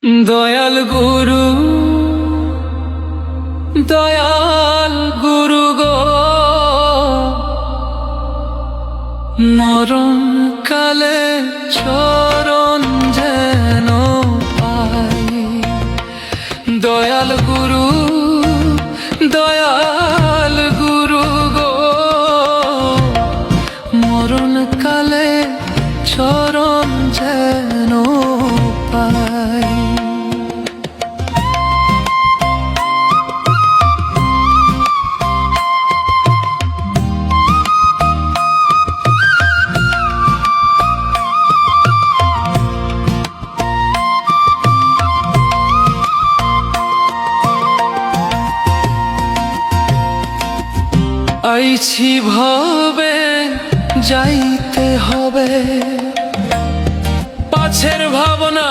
দয়াল গুরু, দয়াল গুরু গো, মরণ কালে চরণ যেন পাই। দয়াল গুরু, দয়াল গুরু গো, মরণ কালে চরণ যেন পাই। আইছি ভবে যাইতে হবে, পাছের ভাবনা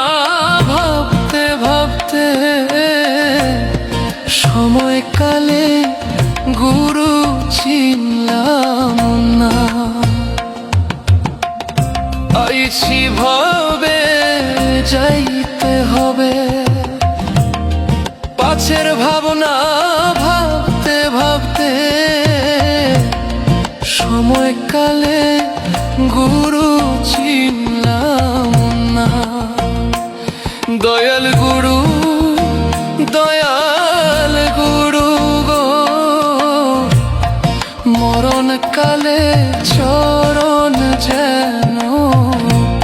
ভাবতে ভাবতে সময়কালে গুরু চিনলাম না। আইছি ভবে যাইতে হবে, পাছের ভাবনা ভাবতে ভাবতে সময়কালে গুরু চিনলাম না। দয়াল গুরু, দয়াল গুরু গো, মরণ কালে চরণ যেন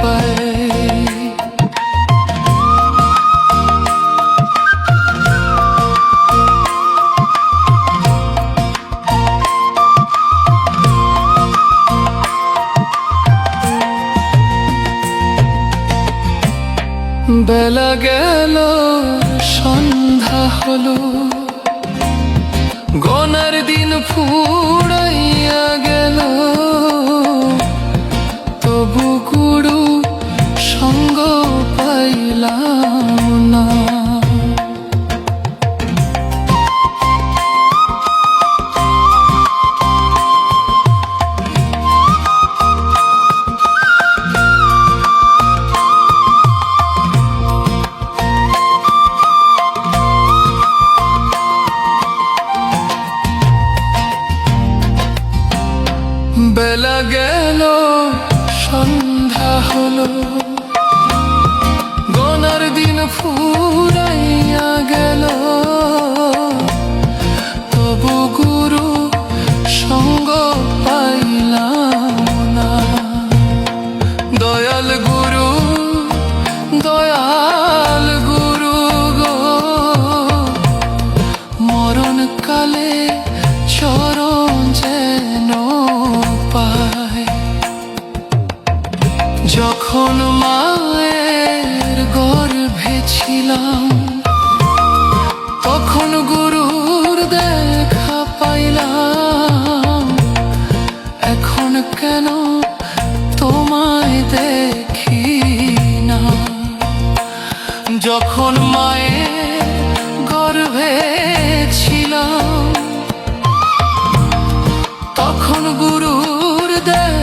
পাই। বেলা গেল সন্ধ্যা হলো, গনার দিন ফুরাইয়া গেল, তবু গুরু সঙ্গ পাইলাম না। বেলা গেল সন্ধ্যা হলো, গনার দিন ফুরাইয়া গেল, তবু গুরু সঙ্গ পাইলাম না। দয়াল গুরু, দয়াল গুরু গো, মরণ কালে চরণ যেন পাই। যখন মায়ের গর্ভে ছিলাম, তখন গুরুর দেখা পাইলাম, এখন কেন তোমায় দেখি না। যখন মায়ের গর্ভে ছিলাম, তখন গুরুর দেখা